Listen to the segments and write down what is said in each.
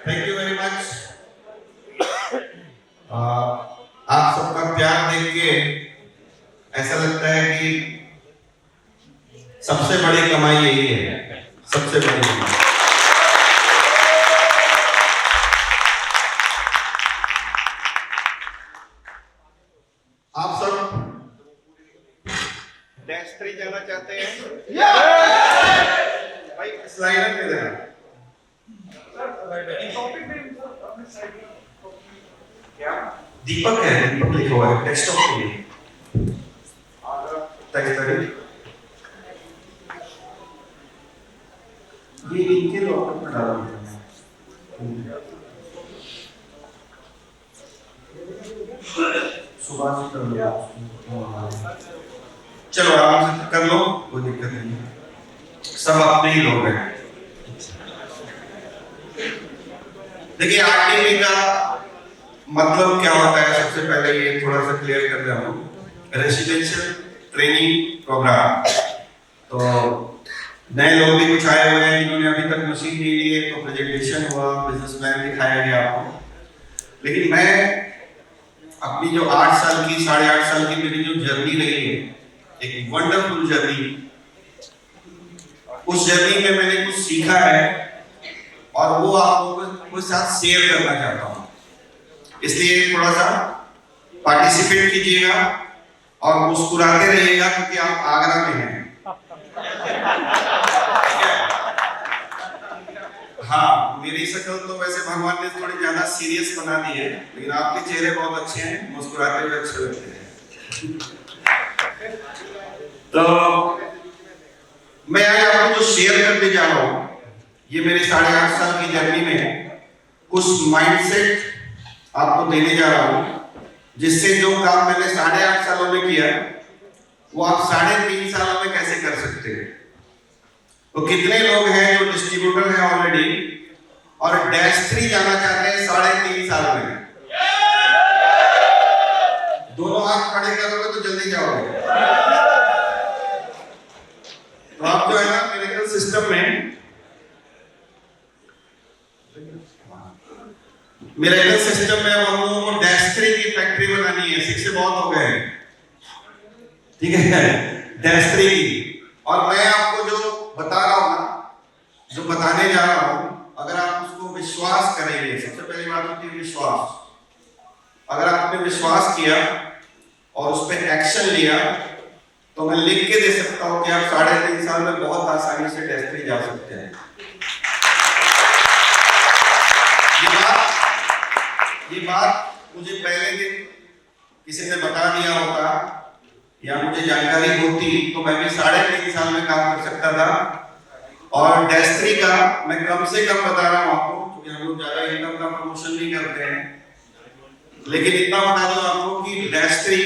Thank you very much. आप सबका प्यार देख के ऐसा लगता है कि सबसे बड़ी कमाई यही है, सबसे बड़ी कमाई। आप सब डैश 3 जाना चाहते हैं? भाई स्लाइडर दे देना। क्या दीपक है? दीपक लिखा हुआ है डेस्कटॉप के लिए। ये इनके लॉकर में डाला हुआ है। सुबह से कर लिया। चलो आराम से कर लो, कोई दिक्कत नहीं है, सब अपने ही लोग हैं। देखिए आरटीपी का मतलब क्या होता है, सबसे पहले ये थोड़ा सा क्लियर कर रहा हूँ। रेसिडेंशियल ट्रेनिंग प्रोग्राम, तो नए लोग भी कुछ आए हुए हैं जिन्होंने अभी तक मशीन नहीं ली है, तो प्रेजेंटेशन हुआ, बिजनेस प्लान दिखाया गया आपको। लेकिन मैं अपनी जो 8 साल की 8.5 साल की मेरी जो जर्नी रही है, एक वंडरफुल जर्नी, उस जर्नी में मैंने कुछ सीखा है और वो आप लोगों के साथ शेयर करना चाहता हूँ। इसलिए थोड़ा सा पार्टिसिपेट कीजिएगा और मुस्कुराते रहिएगा, क्योंकि आप आगरा में हैं। हाँ, मेरी शक्ल तो वैसे भगवान ने थोड़ी ज्यादा सीरियस बना दी है, लेकिन आपके चेहरे बहुत अच्छे हैं, मुस्कुराते हुए अच्छे लगते हैं। तो मैं आज आपको जो शेयर करने जा रहा हूँ, ये मेरे 8.5 साल की जर्नी में कुछ माइंडसेट आपको देने जा रहा हूँ, जिससे जो काम मैंने 8.5 सालों में किया वो आप 3.5 सालों में कैसे कर सकते हैं। तो कितने लोग हैं जो डिस्ट्रीब्यूटर हैं ऑलरेडी और डैश 3 जाना चाहते हैं 3.5 साल में? दोनों हाथ खड़े करोगे तो जल्दी जाओगे। तो आप जो है ना मेडिकल सिस्टम में, मेडिकल सिस्टम में हम लोगों को डैश 3 की फैक्ट्री बनानी है। 6 से बहुत हो गए, ठीक है, डैश 3 की। और मैं आपको जो बता रहा हूं ना, जो बताने जा रहा हूं, अगर आप उसको विश्वास करेंगे, सबसे पहली बात होती है विश्वास। अगर आपने विश्वास किया और उस पर एक्शन लिया, तो मैं लिख के दे सकता हूं कि आप 3.5 साल में बहुत आसानी से डैश 3 जा सकते हैं। ये बात मुझे पहले दिन किसी ने बता दिया होता या मुझे जानकारी होती तो मैं भी 3.5 साल में काम कर सकता था। और डैश 3 का मैं कम से कम बता रहा हूँ आपको, क्योंकि हम लोग ज्यादा इनकम का प्रमोशन नहीं करते हैं, लेकिन इतना बता दूं आपको कि डैश 3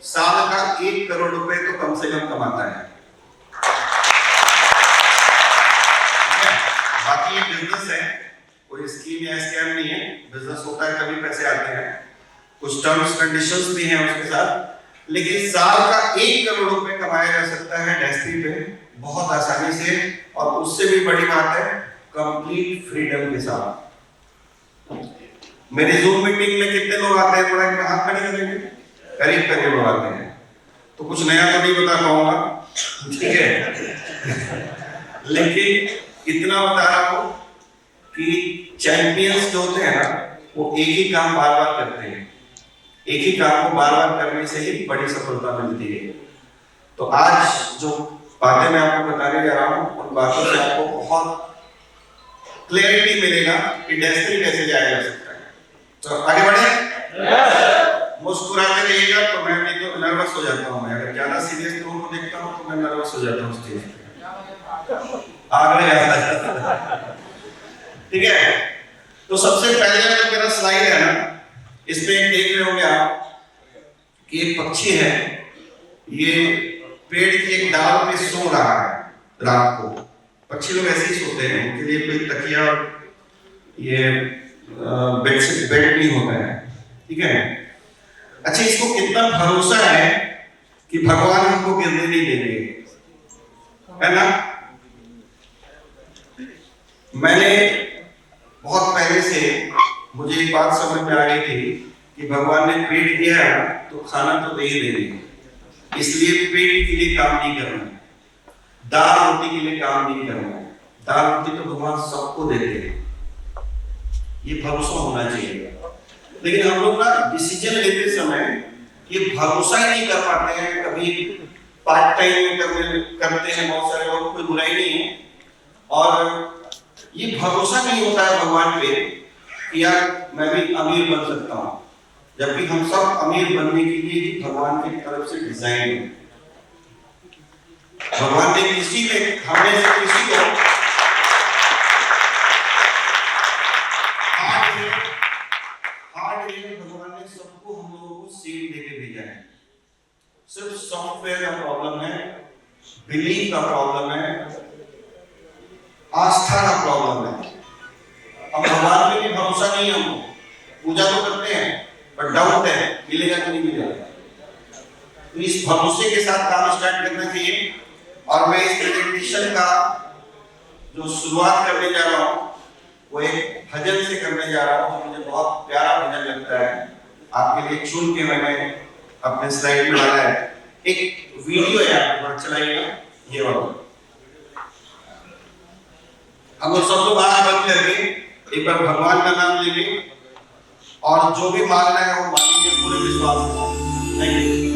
साल का 1 करोड़ रुपए तो कम से कम कमाता है। बाकी ये बिजनेस है, कोई स्कीम या स्कैम नहीं है, बिजनेस होता है तभी पैसे आते हैं, कुछ टर्म्स कंडीशंस भी हैं उसके साथ। लेकिन साल का 1 करोड़ रुपए कमाया जा सकता है डैश 3 पे बहुत आसानी से, और उससे भी बड़ी बात है कंप्लीट फ्रीडम के साथ। मेरी जूम मीटिंग में कितने लोग आते हैं, थोड़ा हाथ खड़े करेंगे? करीब लोग आते हैं, तो कुछ नया तो नहीं बता पाऊंगा, ठीक है, लेकिन इतना बता रहा हूं कि चैंपियंस जो होते हैं ना, वो एक ही काम बार बार करते हैं, एक ही काम को बार बार करने से ही बड़ी सफलता मिलती है। तो आज जो बातें मैं आपको बताने जा रहा हूँ, उन बातों से आपको बहुत क्लैरिटी मिलेगा कि डैश 3 कैसे जाया जा सकता है। तो आगे बढ़े, मुस्कुराते रहिएगा। तो मैं नहीं तो नर्वस हो जाता हूँ, मैं अगर ज्यादा सीरियस लोगों को देखता हूँ तो मैं नर्वस हो जाता हूँ स्टेज पे, आगे आता, ठीक है। तो सबसे पहले जो मेरा स्लाइड है ना, इसमें देख रहे होंगे आप कि एक पक्षी है, ये पेड़ की एक डाल पे सो रहा है रात को। पक्षी लोग ऐसे ही सोते हैं, उनके लिए कोई तकिया ये बेड नहीं होता है, ठीक है। अच्छा, इसको कितना भरोसा है कि भगवान हमको गिरने नहीं देंगे, है ना। मैंने बहुत पहले से से मुझे एक बात समझ में आ गई थी कि भगवान ने पेट दिया है तो खाना तो दे ही देंगे, इसलिए पेट के लिए काम नहीं करना, दाल रोटी के लिए काम नहीं करना। दाल रोटी तो भगवान सबको देते हैं, ये भरोसा होना चाहिए। लेकिन हम लोग ना डिसीजन लेते समय ये भरोसा ही नहीं कर पाते हैं। कभी पार्ट टाइम करते हैं बहुत सारे लोग, कोई बुराई नहीं है, और ये भरोसा नहीं होता है भगवान पे कि यार मैं भी अमीर बन सकता हूँ, जबकि हम सब अमीर बनने के लिए ही भगवान की तरफ से डिजाइन है। भगवान ने हमने से किसी को हार्डवेयर भगवान ने सबको हम लोगों को सेम देके भेजा है। सिर्फ सॉफ्टवेयर का प्रॉब्लम है, बिलीफ का प्रॉब्लम है, आस्था का प्रॉब्लम है। अब भगवान पे भी भरोसा नहीं है हमको, पूजा तो करते हैं पर डाउट है मिलेगा कि नहीं मिलेगा। तो इस भरोसे के साथ काम स्टार्ट करना चाहिए। और मैं इस प्रेजेंटेशन का जो शुरुआत करने जा रहा हूँ वो एक भजन से करने जा रहा हूँ, मुझे बहुत प्यारा भजन लगता है, आपके लिए चुन के मैंने अपने स्लाइड में डाला है। एक वीडियो है, आप चलाइएगा ये वाला। हम लोग सब लोग आंख बंद करके एक बार भगवान का नाम लेंगे और जो भी मांगना है वो मांगेंगे पूरे विश्वास के साथ। Thank you.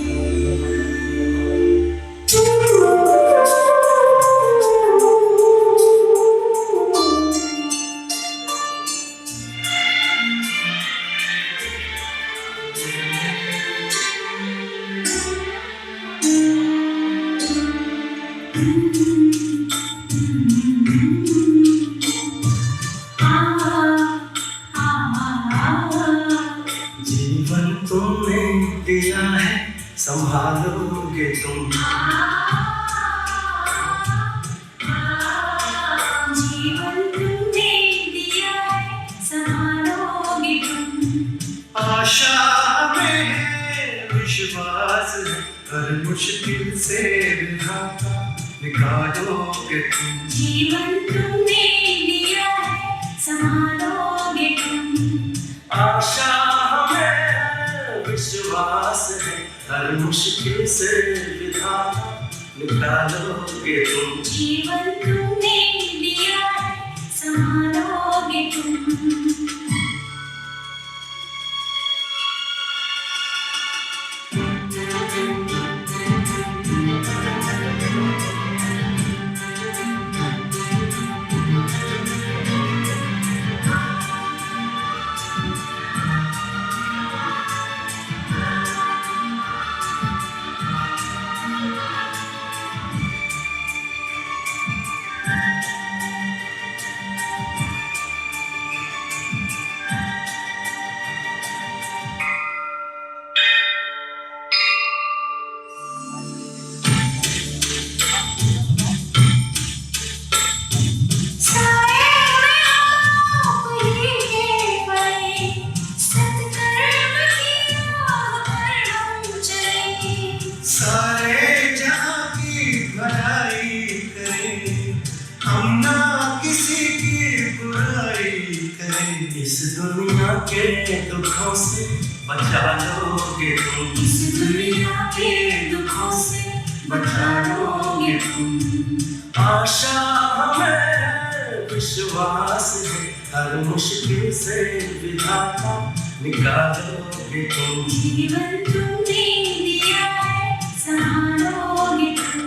संभालोगे तुम, जीवन तुमने दिया है, संभालोगे तुम। आशा में है, विश्वास है, हर मुश्किल से विधाता निकालोगे तुम। जीवन तुमने दिया है, संभालोगे तुम। आशा में विश्वास है, हर मुश्किल से विधाता निकालोगे तुम। जीवन तुमने दिया है, संभालोगे तुम। सारे जहां की भलाई करें, हम ना किसी की बुराई करें। इस दुनिया के दुखों से बचा लोगे तुम। इस दुनिया के दुखों से बचा लोगे तुम। आशा हमें विश्वास है, हर मुश्किल से विधाता निकालोगे तुम। जीवन तुमने दिया है, संभालोगे तुम।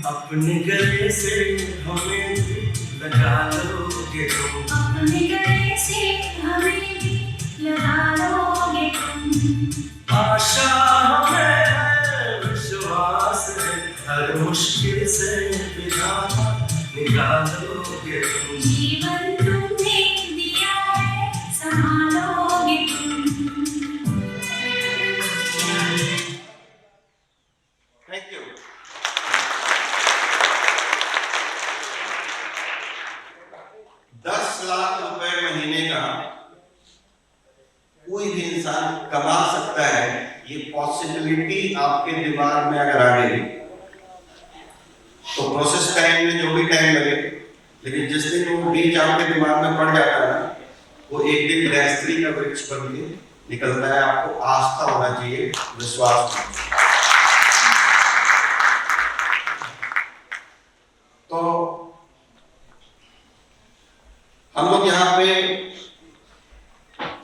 अपने गले से हमें लगा लोगे तुम, अपने गले से हमें भी लगा लोगे तुम। आशा हमें है, विश्वास है, हर मुश्किल से विधाता निकालोगे तुम। जीवन तुमने दिया है, संभालोगे तुम। Thank you. ₹10,00,000 महीने का कोई भी इंसान कमा सकता है, ये पॉसिबिलिटी आपके दिमाग में अगर आ गई तो प्रोसेस टाइम में जो भी टाइम लगे, लेकिन जिस दिन वो बीज आपके दिमाग में पड़ जाता है ना, वो एक दिन गायत्री का वृक्ष बन के निकलता है। आपको आस्था होना चाहिए, विश्वास होना चाहिए। तो हम लोग यहाँ पे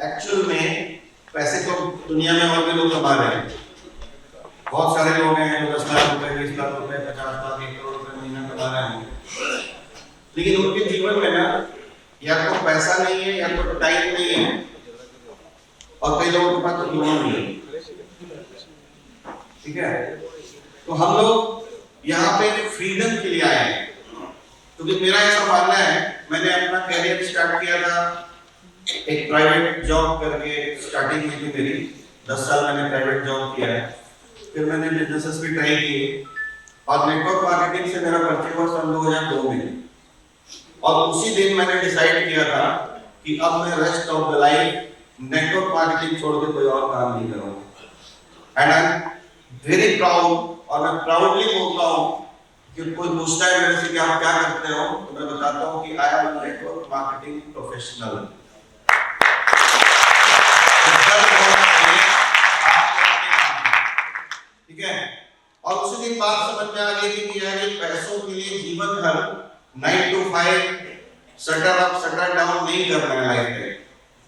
एक्चुअल में पैसे तो दुनिया में और भी लोग कमा रहे हैं। बहुत सारे लोग हैं जो 10 लाख रुपए, 20 लाख रुपए, 50 लाख, 1 करोड़ रुपए महीना कमा रहे हैं, लेकिन उनके जीवन में ना या तो पैसा नहीं है या तो टाइम नहीं है, और कई लोगों के पास तो युवा नहीं है। ठीक है, तो हम लोग यहाँ पे फ्रीडम के लिए आए हैं, क्योंकि मेरा ऐसा मानना है, मैंने अपना कैरियर स्टार्ट किया था एक प्राइवेट जॉब करके। स्टार्टिंग में थी मेरी 10 साल मैंने प्राइवेट जॉब किया है, फिर मैंने बिजनेसेस भी ट्राई किए, और नेटवर्क मार्केटिंग से मेरा परिचय हुआ सन 2002 में। और उसी दिन मैंने डिसाइड किया था कि अब मैं rest of the life network marketing छोड़ के कोई और काम नहीं करूँगा। And I am very proud, और मैं प्राउडली बोलता हूँ कि कोई पूछता है मेरे से कि आप क्या करते हो, तो मैं बताता हूँ कि I am network marketing professional. ठीक है, और उसी दिन बात समझ में आ गई थी कि यार ये पैसों के लिए जीवन भर 9 to 5 shutter up shutter down नहीं करना है लाइफ में,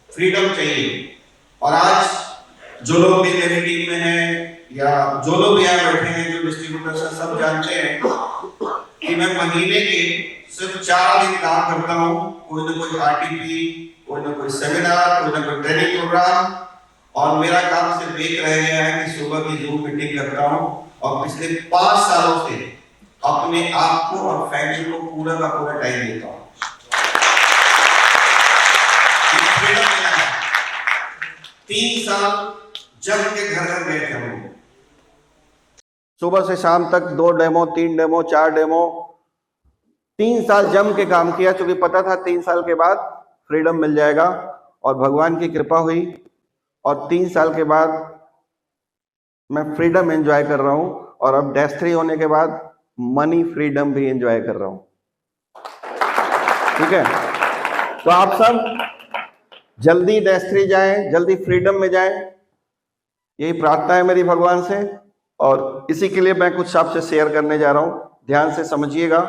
फ्रीडम चाहिए। और आज जो लोग भी मेरी टीम में हैं या जो लोग यहाँ बैठे हैं, जो डिस्ट्रीब्यूटर्स हैं, सब जानते हैं कि मैं महीने के सिर्फ 4 दिन काम करता हूँ। कोई ना कोई आरटीपी, कोई ना कोई सेमिनार, कोई ना कोई ट्रेनिंग प्रोग्राम, और मेरा काम सिर्फ एक रह गया है कि सुबह की जूम मीटिंग करता हूँ, और पिछले 5 सालों से अपने आप को और फैमिली को पूरा का पूरा टाइम देता हूँ। 3 साल जम के घर गए थे हम लोग, सुबह से शाम तक 2 डेमो, 3 डेमो, 4 डेमो, 3 साल जम के काम किया, क्योंकि पता था 3 साल के बाद फ्रीडम मिल जाएगा। और भगवान की कृपा हुई, और 3 साल के बाद मैं फ्रीडम एंजॉय कर रहा हूं, और अब -3 होने के बाद मनी फ्रीडम भी एंजॉय कर रहा हूं। ठीक है, तो आप सब जल्दी -3 जाएं, जल्दी फ्रीडम में जाएं, यही प्रार्थना है मेरी भगवान से, और इसी के लिए मैं कुछ आपसे शेयर करने जा रहा हूं। ध्यान से समझिएगा,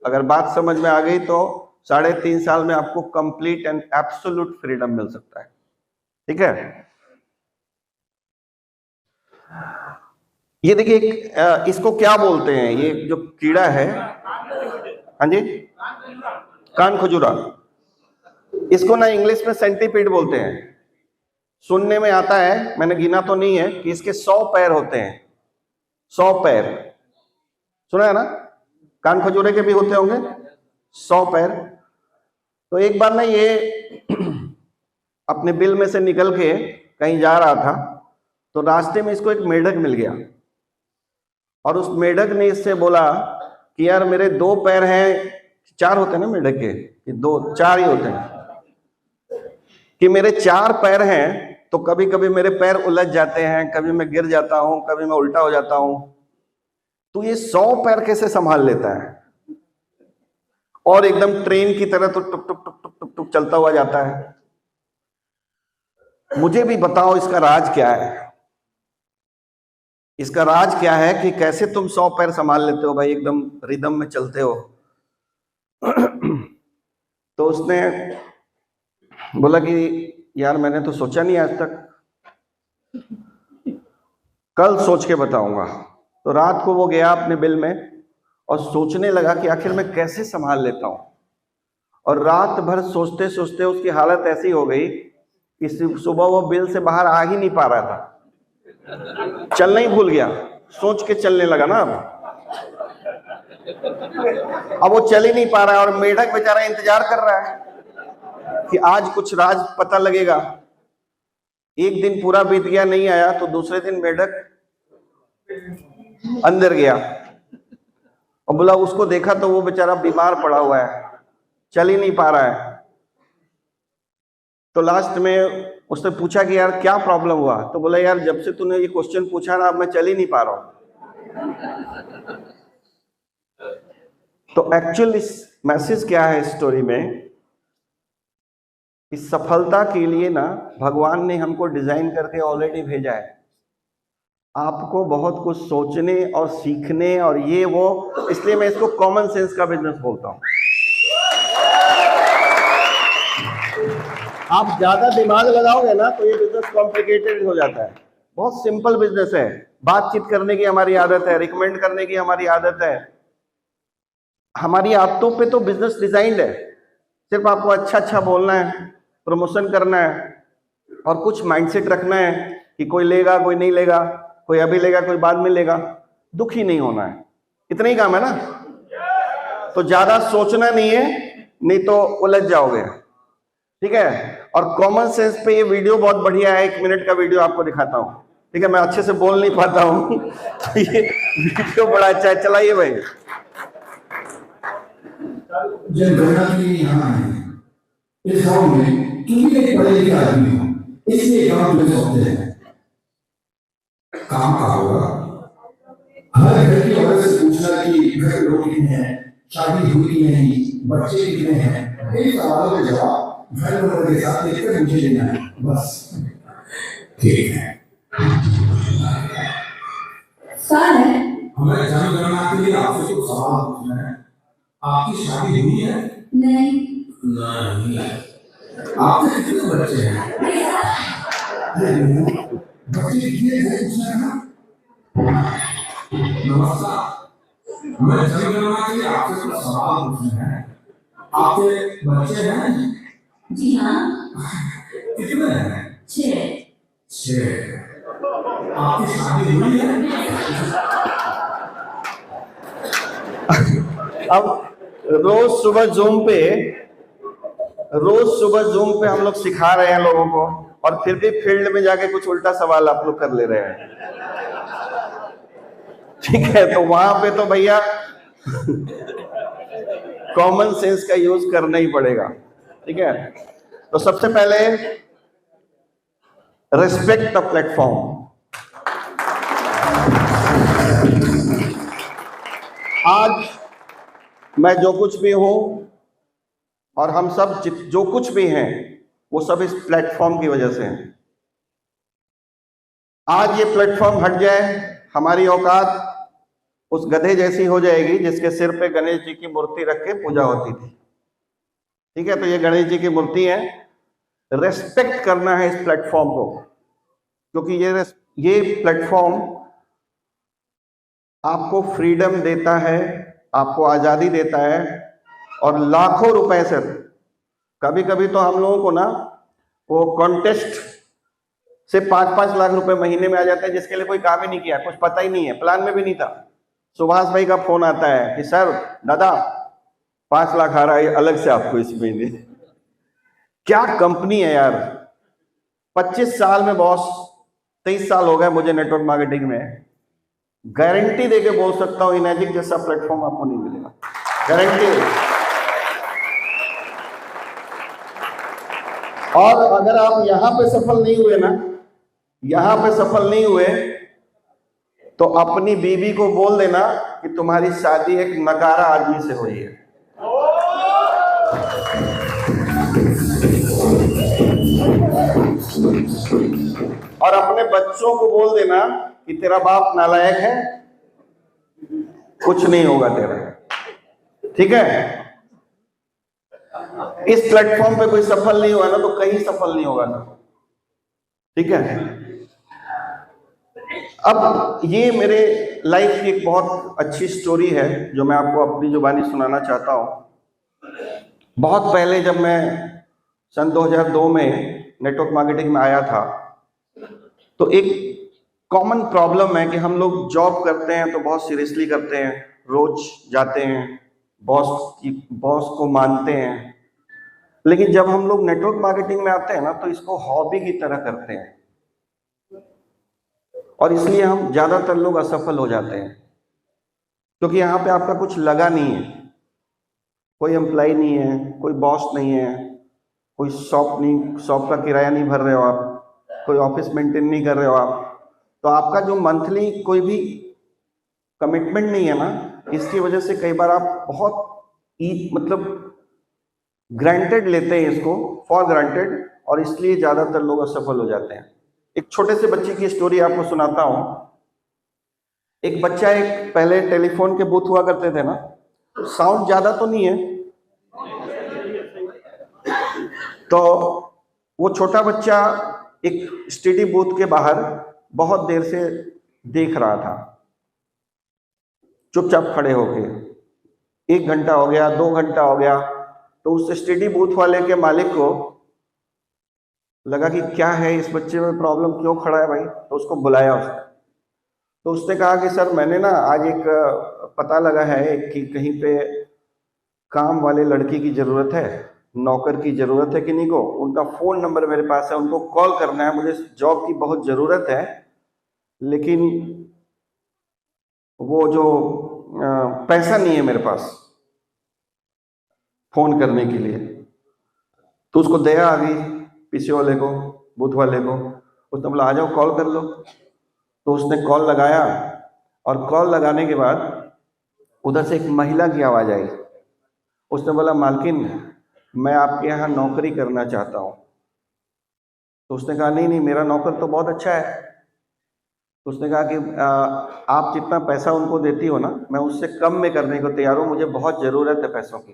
अगर बात समझ में आ गई तो 3.5 साल में आपको कंप्लीट एंड एब्सोल्यूट फ्रीडम मिल सकता है। ठीक है, ये देखिए इसको क्या बोलते हैं, ये जो कीड़ा है, हाँ जी, कान खजूरा, इसको ना इंग्लिश में सेंटीपीड बोलते हैं। सुनने में आता है, मैंने गिना तो नहीं है, कि इसके 100 पैर होते हैं। 100 पैर सुना है ना, कान खजूरे के भी होते होंगे 100 पैर। तो एक बार ना ये अपने बिल में से निकल के कहीं जा रहा था, तो रास्ते में इसको एक मेढक मिल गया, और उस मेढक ने इससे बोला कि यार मेरे 2 पैर हैं, 4 होते हैं ना मेढक के, 4 ही होते हैं, कि मेरे 4 पैर हैं, तो कभी कभी मेरे पैर उलझ जाते हैं, कभी मैं गिर जाता हूं, कभी मैं उल्टा हो जाता हूं, तो ये 100 पैर कैसे संभाल लेता है, और एकदम ट्रेन की तरह तो टुक टुक टुक टुक टुक टुक चलता हुआ जाता है। मुझे भी बताओ इसका राज क्या है, इसका राज क्या है कि कैसे तुम 100 पैर संभाल लेते हो भाई, एकदम रिदम में चलते हो। तो उसने बोला कि यार मैंने तो सोचा नहीं आज तक, कल सोच के बताऊंगा। तो रात को वो गया अपने बिल में, और सोचने लगा कि आखिर मैं कैसे संभाल लेता हूं, और रात भर सोचते सोचते उसकी हालत ऐसी हो गई कि सुबह वो बिल से बाहर आ ही नहीं पा रहा था, चलना ही भूल गया, सोच के चलने लगा ना। अब वो चल ही नहीं पा रहा है और मेढक बेचारा इंतजार कर रहा है कि आज कुछ राज पता लगेगा। एक दिन पूरा बीत गया, नहीं आया, तो दूसरे दिन मेढक अंदर गया और बोला, उसको देखा तो वो बेचारा बीमार पड़ा हुआ है, चल ही नहीं पा रहा है। तो लास्ट में उसने पूछा कि यार क्या प्रॉब्लम हुआ, तो बोला यार जब से तूने ये क्वेश्चन पूछा ना, अब मैं चल ही नहीं पा रहा हूं। तो एक्चुअल इस मैसेज क्या है स्टोरी में, कि सफलता के लिए ना भगवान ने हमको डिजाइन करके ऑलरेडी भेजा है। आपको बहुत कुछ सोचने और सीखने और ये वो, इसलिए मैं इसको कॉमन सेंस का बिजनेस बोलता हूं। आप ज्यादा दिमाग लगाओगे ना तो ये बिजनेस कॉम्प्लिकेटेड हो जाता है। बहुत सिंपल बिजनेस है, बातचीत करने की हमारी आदत है, रिकमेंड करने की हमारी आदत है, हमारी आदतों पे तो बिजनेस डिजाइंड है। सिर्फ आपको अच्छा अच्छा बोलना है, प्रमोशन करना है और कुछ माइंडसेट रखना है कि कोई लेगा कोई नहीं लेगा, कोई अभी लेगा कोई बाद में लेगा, दुखी नहीं होना है, इतना ही काम है ना। तो ज्यादा सोचना नहीं है, नहीं तो उलझ जाओगे, ठीक है। और कॉमन सेंस पे ये वीडियो बहुत बढ़िया है, 1 मिनट का वीडियो आपको दिखाता हूँ, ठीक है। मैं अच्छे से बोल नहीं पाता हूँ तो ये वीडियो बड़ा अच्छा है, चलाइए भाई। जनगणना के लिए यहाँ आए इस गांव में, तुम भी एक पढ़े लिखे आदमी हो, इसलिए गांव में होते हैं काम का होगा। हर घर की औरत से पूछना कि घर लोग कितने हैं, शादी हुई कि नहीं, बच्चे कितने हैं, इन सवालों के जवाब घर वालों के साथ लिखकर मुझे देना है, बस। ठीक है सर, हमें जनगणना के लिए आपसे कुछ सवाल पूछना है। आपकी शादी हुई है? नहीं। नहीं। आपके कितने बच्चे हैं? बच्चे कितने हैं पूछना है ना। नमस्कार, हमें जनगणना के लिए आपसे कुछ सवाल पूछना है। आपके बच्चे हैं? जी हाँ। कितने हैं? 6। आपकी शादी हुई है? अब रोज सुबह जूम पे हम लोग सिखा रहे हैं लोगों को, और फिर भी फील्ड में जाके कुछ उल्टा सवाल आप लोग कर ले रहे हैं, ठीक है। तो वहां पे तो भैया कॉमन सेंस का यूज करना ही पड़ेगा, ठीक है। तो सबसे पहले रिस्पेक्ट द प्लेटफॉर्म। आज मैं जो कुछ भी हूं और हम सब जो कुछ भी हैं वो सब इस प्लेटफॉर्म की वजह से है। आज ये प्लेटफॉर्म हट जाए, हमारी औकात उस गधे जैसी हो जाएगी जिसके सिर पे गणेश जी की मूर्ति रख के पूजा होती थी, ठीक है। तो ये गणेश जी की मूर्ति है, रेस्पेक्ट करना है इस प्लेटफॉर्म को, क्योंकि ये प्लेटफॉर्म आपको फ्रीडम देता है, आपको आजादी देता है, और लाखों रुपए से, कभी कभी तो हम लोगों को ना वो कॉन्टेस्ट से 5-5 लाख रुपए महीने में आ जाते हैं, जिसके लिए कोई काम ही नहीं किया, कुछ पता ही नहीं है, प्लान में भी नहीं था। सुभाष भाई का फोन आता है कि सर दादा 5 लाख आ रहा है अलग से आपको इस महीने। क्या कंपनी है यार, 25 साल में बॉस, 23 साल हो गए मुझे नेटवर्क मार्केटिंग में, गारंटी देके बोल सकता हूं इनैजिक जैसा प्लेटफॉर्म आपको नहीं मिलेगा, गारंटी। और अगर आप यहां पे सफल नहीं हुए ना, यहां पे सफल नहीं हुए, तो अपनी बीवी को बोल देना कि तुम्हारी शादी एक नकारा आदमी से हुई है। और अपने बच्चों को बोल देना कि तेरा बाप नालायक है, कुछ नहीं होगा तेरा, ठीक है। इस प्लेटफॉर्म पे कोई सफल नहीं हुआ ना तो कहीं सफल नहीं होगा ना, ठीक है। अब ये मेरे लाइफ की एक बहुत अच्छी स्टोरी है जो मैं आपको अपनी जुबानी सुनाना चाहता हूँ। बहुत पहले जब मैं सन 2002 में नेटवर्क मार्केटिंग में आया था, तो एक कॉमन प्रॉब्लम है कि हम लोग जॉब करते हैं तो बहुत सीरियसली करते हैं, रोज जाते हैं, बॉस को मानते हैं। लेकिन जब हम लोग नेटवर्क मार्केटिंग में आते हैं ना, तो इसको हॉबी की तरह करते हैं, और इसलिए हम ज्यादातर लोग असफल हो जाते हैं, क्योंकि यहाँ पे आपका कुछ लगा नहीं है, कोई एम्प्लॉय नहीं है, कोई बॉस नहीं है, कोई शॉप का किराया नहीं भर रहे हो आप, कोई ऑफिस मेंटेन नहीं कर रहे हो आप, तो आपका जो मंथली कोई भी कमिटमेंट नहीं है ना, इसकी वजह से कई बार आप बहुत मतलब ग्रांटेड लेते हैं, इसको फॉर ग्रांटेड, और इसलिए ज्यादातर लोग असफल हो जाते हैं। एक छोटे से बच्चे की स्टोरी आपको सुनाता हूं। एक बच्चा, एक पहले टेलीफोन के बूथ हुआ करते थे ना, साउंड ज्यादा तो नहीं है, तो वो छोटा बच्चा एक स्टडी बूथ के बाहर बहुत देर से देख रहा था, चुपचाप खड़े होके। 1 घंटा हो गया, 2 घंटा हो गया, तो उस स्टडी बूथ वाले के मालिक को लगा कि क्या है इस बच्चे में प्रॉब्लम, क्यों खड़ा है भाई, तो उसको बुलाया उसने। तो उसने कहा कि सर मैंने ना आज एक पता लगा है कि कहीं पे काम वाले लड़की की जरूरत है, नौकर की जरूरत है किन्हीं को, उनका फोन नंबर मेरे पास है, उनको कॉल करना है, मुझे जॉब की बहुत जरूरत है, लेकिन वो जो पैसा नहीं है मेरे पास फोन करने के लिए। तो उसको दया आ गई पीछे वाले को, बूथ वाले को, उसने बोला आ जाओ कॉल कर लो। तो उसने कॉल लगाया, और कॉल लगाने के बाद उधर से एक महिला की आवाज आई। उसने बोला मालकिन मैं आपके यहाँ नौकरी करना चाहता हूँ। तो उसने कहा नहीं नहीं, मेरा नौकर तो बहुत अच्छा है। तो उसने कहा कि आप जितना पैसा उनको देती हो ना, मैं उससे कम में करने को तैयार हूँ, मुझे बहुत ज़रूरत है पैसों की।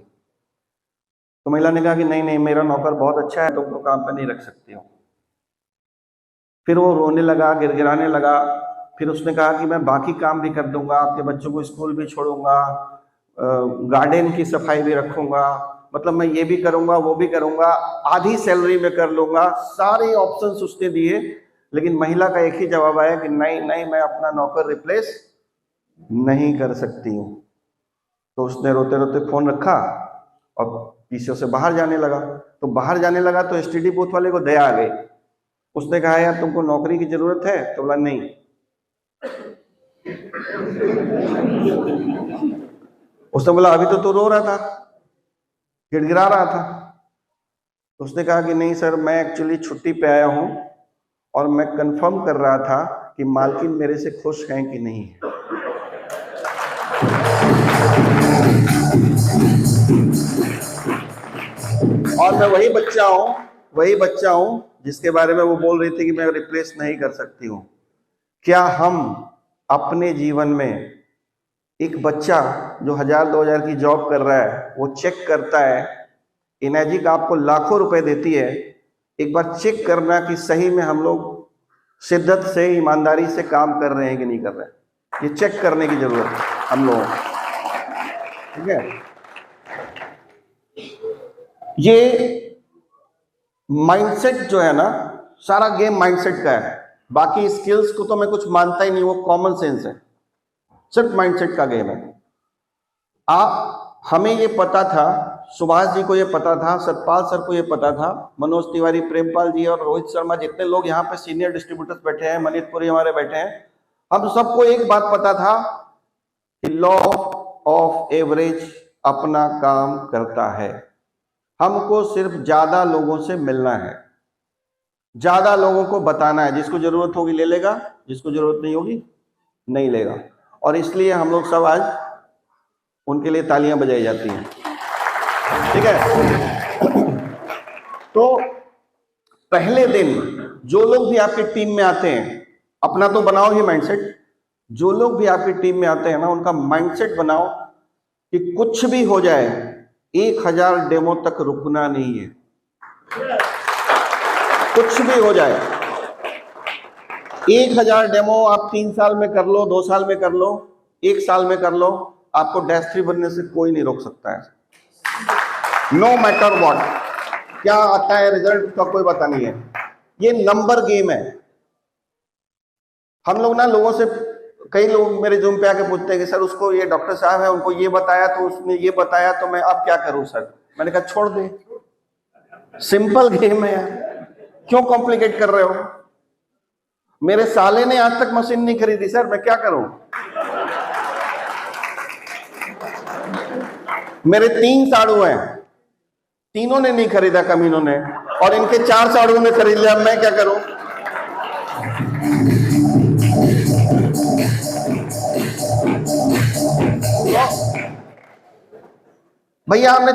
तो महिला ने कहा कि नहीं नहीं, मेरा नौकर बहुत अच्छा है, तुमको काम पर नहीं रख सकती हूँ। फिर वो रोने लगा, गिड़गिड़ाने लगा। फिर उसने कहा कि मैं बाकी काम भी कर दूंगा, आपके बच्चों को स्कूल भी छोड़ूंगा, गार्डन की सफाई भी रखूंगा, मतलब मैं ये भी करूंगा वो भी करूंगा, आधी सैलरी में कर लूंगा। सारे ऑप्शंस उसने दिए, लेकिन महिला का एक ही जवाब आया कि नहीं नहीं, मैं अपना नौकर रिप्लेस नहीं कर सकती हूँ। तो उसने रोते रोते फोन रखा और पीछे से बाहर जाने लगा। तो बाहर जाने लगा तो एसटीडी बूथ वाले को दया आ गई। उसने कहा यार तुमको नौकरी की जरूरत है? तो बोला नहीं। उसने बोला अभी तो तू रो रहा था, गिड़गिड़ा रहा था। तो उसने कहा कि नहीं सर, मैं एक्चुअली छुट्टी पे आया हूं और मैं कंफर्म कर रहा था कि मालकिन मेरे से खुश हैं कि नहीं है। और मैं वही बच्चा हूं जिसके बारे में वो बोल रही थी कि मैं रिप्लेस नहीं कर सकती हूं। क्या हम अपने जीवन में एक बच्चा जो 1000-2000 की जॉब कर रहा है, वो चेक करता है, इनर्जी आपको लाखों रुपए देती है, एक बार चेक करना कि सही में हम लोग शिद्दत से, ईमानदारी से काम कर रहे हैं कि नहीं कर रहे हैं। ये चेक करने की जरूरत है हम लोगों को, ठीक है। ये माइंडसेट जो है ना, सारा गेम माइंडसेट का है। बाकी स्किल्स को तो मैं कुछ मानता ही नहीं, वो कॉमन सेंस है, सिर्फ माइंडसेट का गेम है। हमें ये पता था, सुभाष जी को ये पता था, सतपाल सर को ये पता था, मनोज तिवारी, प्रेमपाल जी और रोहित शर्मा, जितने लोग यहाँ पे सीनियर डिस्ट्रीब्यूटर्स बैठे हैं, मनीषपुरी हमारे बैठे हैं, हम सबको एक बात पता था कि लॉ ऑफ एवरेज अपना काम करता है। हमको सिर्फ ज्यादा लोगों से मिलना है, ज्यादा लोगों को बताना है, जिसको जरूरत होगी ले लेगा, जिसको जरूरत नहीं होगी नहीं लेगा। और इसलिए हम लोग सब आज उनके लिए तालियां बजाई जाती हैं, ठीक है। तो पहले दिन जो लोग भी आपकी टीम में आते हैं, अपना तो बनाओ ही माइंडसेट, जो लोग भी आपकी टीम में आते हैं ना, उनका माइंडसेट बनाओ कि कुछ भी हो जाए 1000 डेमो तक रुकना नहीं है। कुछ भी हो जाए, 1000 डेमो आप 3 साल में कर लो, 2 साल में कर लो, 1 साल में कर लो, आपको डैश 3 बनने से कोई नहीं रोक सकता है। नो मैटर व्हाट, क्या आता है रिजल्ट का कोई पता नहीं है। ये नंबर गेम है। हम लोग ना लोगों से, कई लोग मेरे जूम पे आके पूछते हैं कि सर उसको ये डॉक्टर साहब है, उनको ये बताया तो उसने ये बताया तो मैं अब क्या करूं सर। मैंने कहा छोड़ दे, सिंपल गेम है यार, क्यों कॉम्प्लिकेट कर रहे हो। मेरे साले ने आज तक मशीन नहीं खरीदी सर, मैं क्या करूं। मेरे 3 साड़ू हैं, तीनों ने नहीं खरीदा कमीनों ने, और इनके 4 साड़ू ने खरीद लिया, मैं क्या करूं। भैया आपने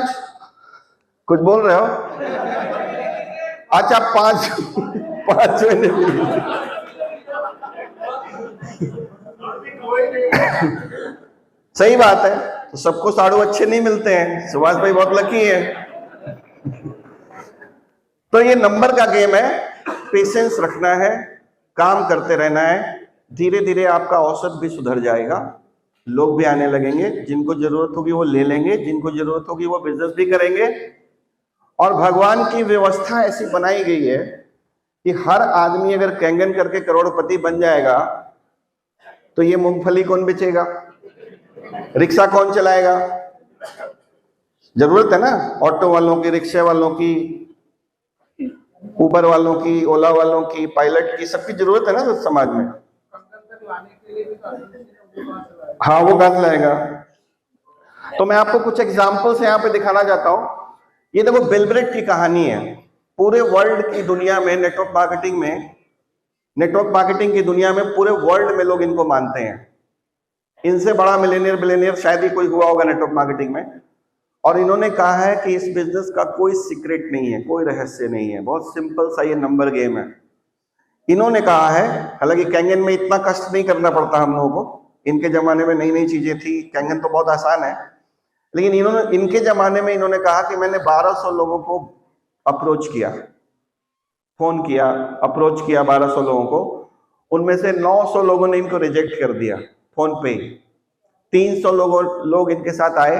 कुछ बोल रहे हो। अच्छा 5 महीने सही बात है, तो सबको साड़ू अच्छे नहीं मिलते हैं। सुभाष भाई बहुत लकी है। तो ये नंबर का गेम है, पेशेंस रखना है, काम करते रहना है। धीरे धीरे आपका औसत भी सुधर जाएगा, लोग भी आने लगेंगे, जिनको जरूरत होगी वो ले लेंगे, जिनको जरूरत होगी वो बिजनेस भी करेंगे। और भगवान की व्यवस्था ऐसी बनाई गई है कि हर आदमी अगर कैंगन करके करोड़पति बन जाएगा तो ये मूंगफली कौन बेचेगा, रिक्शा कौन चलाएगा। जरूरत है ना ऑटो वालों की, रिक्शे वालों की, उबर वालों की, ओला वालों की, पायलट की, सबकी जरूरत है ना समाज में। हाँ वो कहां से लाएगा। तो मैं आपको कुछ एग्जांपल्स यहाँ पे दिखाना चाहता हूं। ये देखो बिलब्रेट की कहानी है। पूरे वर्ल्ड की दुनिया में नेटवर्क मार्केटिंग की दुनिया में पूरे वर्ल्ड में लोग इनको मानते हैं। इनसे बड़ा मिलेनियर शायद ही कोई हुआ होगा नेटवर्क मार्केटिंग में। और इन्होंने कहा है कि इस बिजनेस का कोई सीक्रेट नहीं है, कोई रहस्य नहीं है, बहुत सिंपल सा ये नंबर गेम है। इन्होंने कहा है, हालांकि कैंगन में इतना कष्ट नहीं करना पड़ता हम लोगों को, इनके जमाने में नई नई चीजें थी, कैंगन तो बहुत आसान है। लेकिन इनके जमाने में इन्होंने कहा कि मैंने 1200 लोगों को अप्रोच किया, फोन किया, अप्रोच किया 1200 लोगों को। उनमें से 900 लोगों ने इनको रिजेक्ट कर दिया फोन पे। 300 लोग इनके साथ आए।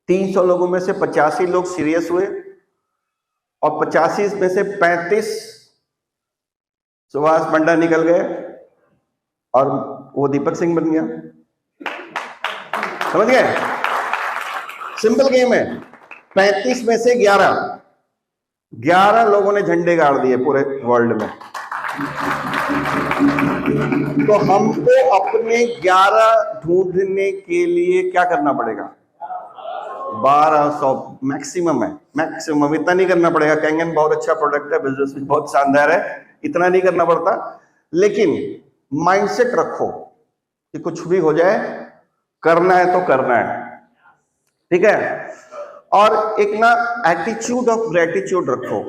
300 लोगों में से 85 लोग सीरियस हुए और 85 में से 35 सुभाष पंडा निकल गए और वो दीपक सिंह बन गया। समझ गए, सिंपल गेम है। 35 में से 11 लोगों ने झंडे गाड़ दिए पूरे वर्ल्ड में। तो हमको अपने 11 ढूंढने के लिए क्या करना पड़ेगा, 1200 मैक्सिमम है, मैक्सिमम। इतना नहीं करना पड़ेगा। कैंगन बहुत अच्छा प्रोडक्ट है, बिजनेस भी बहुत शानदार है, इतना नहीं करना पड़ता। लेकिन माइंडसेट रखो कि कुछ भी हो जाए, करना है तो करना है, ठीक है। और एक ना एटीट्यूड ऑफ ग्रेटिट्यूड रखो।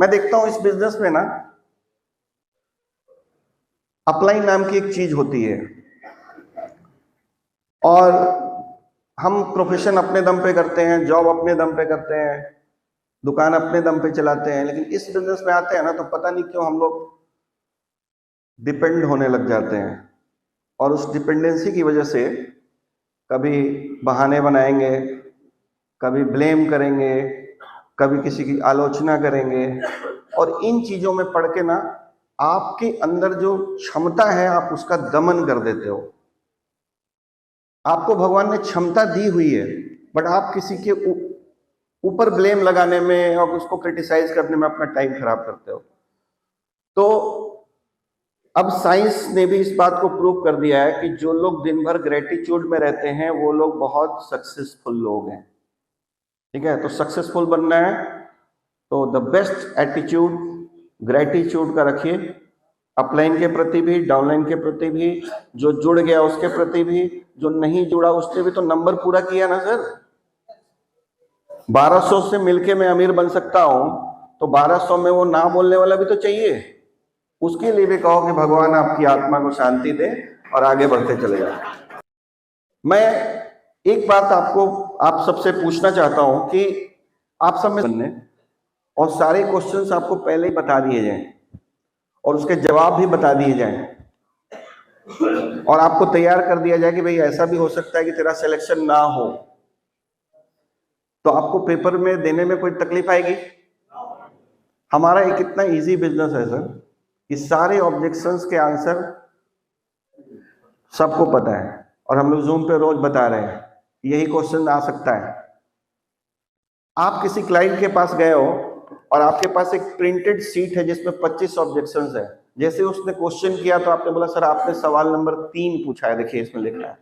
मैं देखता हूं इस बिजनेस में ना अपलाइन नाम की एक चीज होती है, और हम प्रोफेशन अपने दम पे करते हैं, जॉब अपने दम पे करते हैं, दुकान अपने दम पे चलाते हैं। लेकिन इस बिजनेस में आते हैं ना तो पता नहीं क्यों हम लोग डिपेंड होने लग जाते हैं, और उस डिपेंडेंसी की वजह से कभी बहाने बनाएंगे, कभी ब्लेम करेंगे, कभी किसी की आलोचना करेंगे। और इन चीजों में पड़ के ना आपके अंदर जो क्षमता है आप उसका दमन कर देते हो। आपको भगवान ने क्षमता दी हुई है, बट आप किसी के ऊपर ब्लेम लगाने में और उसको क्रिटिसाइज करने में अपना टाइम खराब करते हो। तो अब साइंस ने भी इस बात को प्रूव कर दिया है कि जो लोग दिन भर ग्रेटिट्यूड में रहते हैं वो लोग बहुत सक्सेसफुल लोग हैं, ठीक है। तो सक्सेसफुल बनना है तो द बेस्ट एटीट्यूड ग्रेटिट्यूड का रखिए, अपलाइन के प्रति भी, डाउनलाइन के प्रति भी, जो जुड़ गया उसके प्रति भी, जो नहीं जुड़ा उससे भी। तो नंबर पूरा किया ना सर। 1200 से मिलके मैं अमीर बन सकता हूं, तो 1200 में वो ना बोलने वाला भी तो चाहिए। उसके लिए भी कहो कि भगवान आपकी आत्मा को शांति दे और आगे बढ़ते चले जाओ। मैं एक बात आप सबसे पूछना चाहता हूं कि आप सब में, और सारे क्वेश्चंस आपको पहले ही बता दिए जाएं, और उसके जवाब भी बता दिए जाएं और आपको तैयार कर दिया जाए कि भाई ऐसा भी हो सकता है कि तेरा सिलेक्शन ना हो, तो आपको पेपर में देने में कोई तकलीफ आएगी? हमारा एक इतना इजी बिजनेस है सर कि सारे ऑब्जेक्शंस के आंसर सबको पता है और हम लोग जूम पे रोज बता रहे हैं यही क्वेश्चन आ सकता है। आप किसी क्लाइंट के पास गए हो और आपके पास एक प्रिंटेड सीट है जिसमें 25 ऑब्जेक्शंस है, जैसे उसने क्वेश्चन किया तो आपने बोला सर आपने सवाल नंबर 3 पूछा है, देखिए इसमें लिखा है।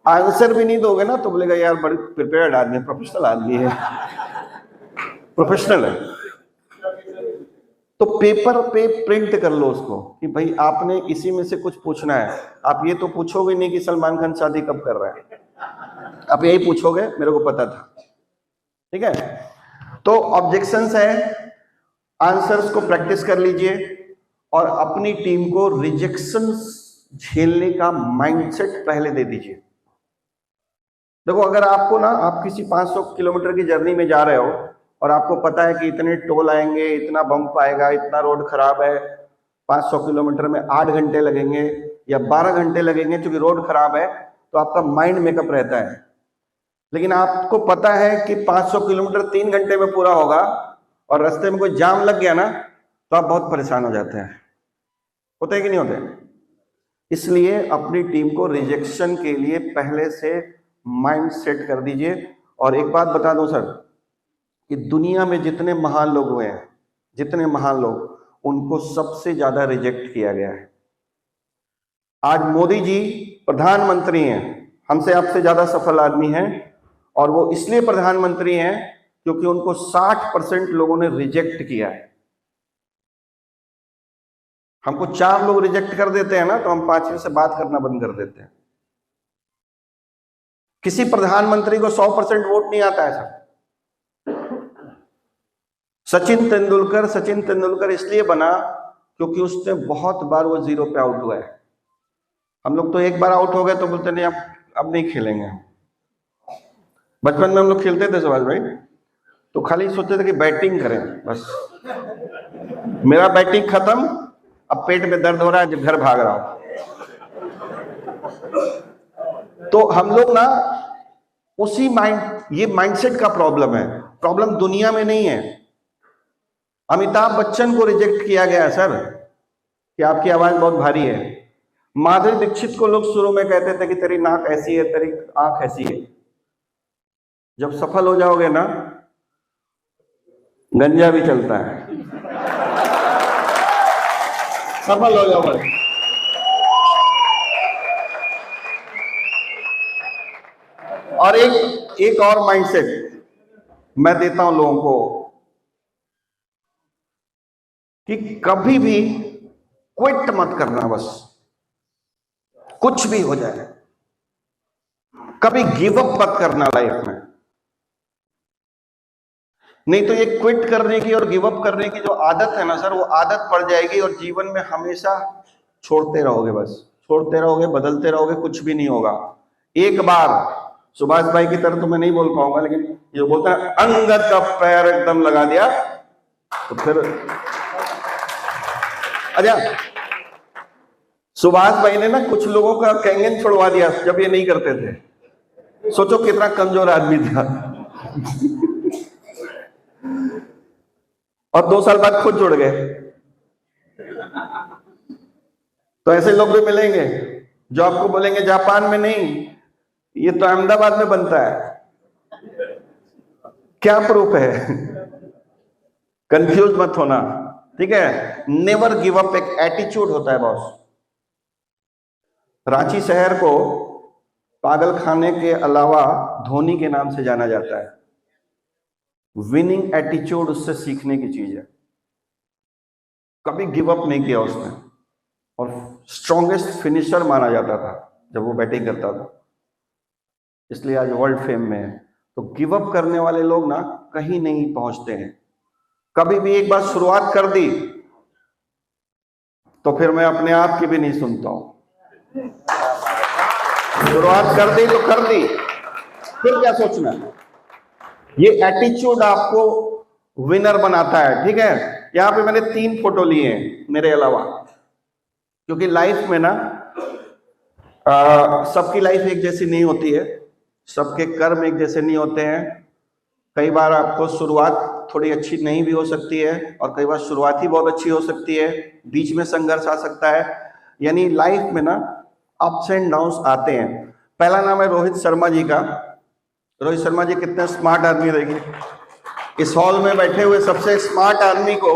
आंसर भी नहीं दोगे ना तो बोलेगा यार बड़ी प्रिपेयर्ड आदमी, प्रोफेशनल आदमी है, प्रोफेशनल है। तो पेपर पे प्रिंट कर लो उसको कि भाई आपने इसी में से कुछ पूछना है। आप ये तो पूछोगे नहीं कि सलमान खान शादी कब कर रहा है, आप यही पूछोगे मेरे को पता था, ठीक है। तो ऑब्जेक्शंस है, आंसर्स को प्रैक्टिस कर लीजिए और अपनी टीम को रिजेक्शंस झेलने का माइंडसेट पहले दे दीजिए। देखो अगर आपको ना, आप किसी 500 किलोमीटर की जर्नी में जा रहे हो और आपको पता है कि इतने टोल आएंगे, इतना बम्प आएगा, इतना रोड खराब है, 500 किलोमीटर में 8 घंटे लगेंगे या 12 घंटे लगेंगे क्योंकि रोड खराब है, तो आपका माइंड मेकअप रहता है। लेकिन आपको पता है कि 500 किलोमीटर 3 घंटे में पूरा होगा और रास्ते में कोई जाम लग गया ना तो आप बहुत परेशान हो जाते हैं। होते हैं कि नहीं होते? इसलिए अपनी टीम को रिजेक्शन के लिए पहले से माइंड सेट कर दीजिए। और एक बात बता दूं सर कि दुनिया में जितने महान लोग हुए हैं, जितने महान लोग, उनको सबसे ज्यादा रिजेक्ट किया गया है। आज मोदी जी प्रधानमंत्री हैं, हमसे आपसे ज्यादा सफल आदमी हैं, और वो इसलिए प्रधानमंत्री हैं क्योंकि उनको 60% लोगों ने रिजेक्ट किया है। हमको 4 लोग रिजेक्ट कर देते हैं ना तो हम 5वें से बात करना बंद कर देते हैं। किसी प्रधानमंत्री को 100% वोट नहीं आता है सर। सचिन तेंदुलकर इसलिए बना क्योंकि उसने बहुत बार वो 0 पे आउट हुआ है। हम लोग तो एक बार आउट हो गए तो बोलते नहीं अब नहीं खेलेंगे। बचपन में हम लोग खेलते थे सुभाष भाई, तो खाली सोचते थे कि बैटिंग करें बस, मेरा बैटिंग खत्म, अब पेट में दर्द हो रहा है जब घर भाग रहा हूं। तो हम लोग ना उसी ये माइंडसेट का प्रॉब्लम है, प्रॉब्लम दुनिया में नहीं है। अमिताभ बच्चन को रिजेक्ट किया गया सर कि आपकी आवाज बहुत भारी है। माधुरी दीक्षित को लोग शुरू में कहते थे कि तेरी नाक ऐसी है, तेरी आंख ऐसी है। जब सफल हो जाओगे ना, गंजा भी चलता है, सफल हो जाओगे। और एक और माइंडसेट मैं देता हूं लोगों को कि कभी भी क्विट मत करना, बस कुछ भी हो जाए, कभी गिव अप मत करना लाइफ में। नहीं तो ये क्विट करने की और गिव अप करने की जो आदत है ना सर, वो आदत पड़ जाएगी और जीवन में हमेशा छोड़ते रहोगे, बस छोड़ते रहोगे, बदलते रहोगे, कुछ भी नहीं होगा। एक बार सुभाष भाई की तरह तो मैं नहीं बोल पाऊंगा, लेकिन जो बोलता है अंगद का पैर एकदम लगा दिया तो फिर अच्छा, सुभाष भाई ने ना कुछ लोगों का कैंगन छुड़वा दिया जब ये नहीं करते थे। सोचो कितना कमजोर आदमी था। और 2 साल बाद खुद जुड़ गए। तो ऐसे लोग भी मिलेंगे जो आपको बोलेंगे जापान में नहीं, ये तो अहमदाबाद में बनता है। क्या प्रूफ है? कंफ्यूज मत होना, ठीक है। नेवर गिव अप एक एटीट्यूड होता है बॉस। रांची शहर को पागल खाने के अलावा धोनी के नाम से जाना जाता है। विनिंग एटीट्यूड उससे सीखने की चीज है। कभी गिव अप नहीं किया उसने, और स्ट्रॉन्गेस्ट फिनिशर माना जाता था जब वो बैटिंग करता था, इसलिए आज वर्ल्ड फेम में है। तो गिव अप करने वाले लोग ना कहीं नहीं पहुंचते हैं। कभी भी एक बार शुरुआत कर दी तो फिर मैं अपने आप की भी नहीं सुनता हूं। शुरुआत कर दी तो कर दी, फिर क्या सोचना। ये एटीट्यूड आपको विनर बनाता है, ठीक है। यहाँ पे मैंने 3 फोटो लिए हैं मेरे अलावा, क्योंकि लाइफ में ना सबकी लाइफ एक जैसी नहीं होती है, सबके कर्म एक जैसे नहीं होते हैं। कई बार आपको शुरुआत थोड़ी अच्छी नहीं भी हो सकती है और कई बार शुरुआत ही बहुत अच्छी हो सकती है, बीच में संघर्ष आ सकता है। यानी लाइफ में ना अप्स एंड डाउन्स आते हैं। पहला नाम है रोहित शर्मा जी का। रोहित शर्मा जी कितने स्मार्ट आदमी, देखिए इस हॉल में बैठे हुए सबसे स्मार्ट आदमी को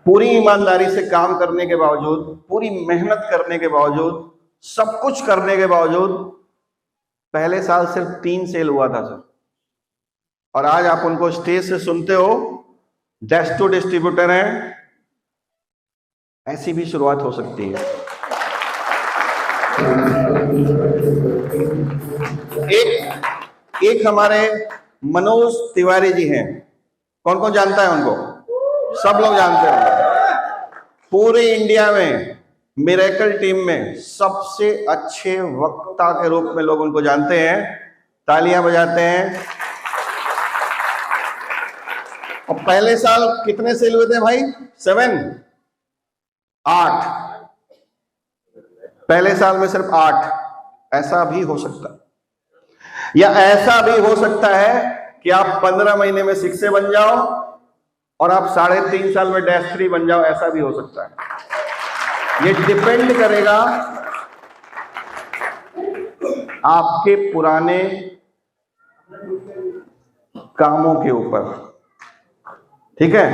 पूरी ईमानदारी से काम करने के बावजूद, पूरी मेहनत करने के बावजूद, सब कुछ करने के बावजूद पहले साल सिर्फ 3 सेल हुआ था सर, और आज आप उनको स्टेज से सुनते हो, डेस्टो डिस्ट्रीब्यूटर हैं। ऐसी भी शुरुआत हो सकती है। एक हमारे मनोज तिवारी जी हैं, कौन कौन जानता है उनको? सब लोग जानते हैं। पूरे इंडिया में मिरेकल टीम में सबसे अच्छे वक्ता के रूप में लोग उनको जानते हैं, तालियां बजाते हैं। और पहले साल कितने सेल हुए थे भाई? 8 पहले साल में सिर्फ 8। ऐसा भी हो सकता है, या ऐसा भी हो सकता है कि आप 15 महीने में 6 बन जाओ और आप 3.5 साल में -3 बन जाओ, ऐसा भी हो सकता है। ये डिपेंड करेगा आपके पुराने कामों के ऊपर, ठीक है।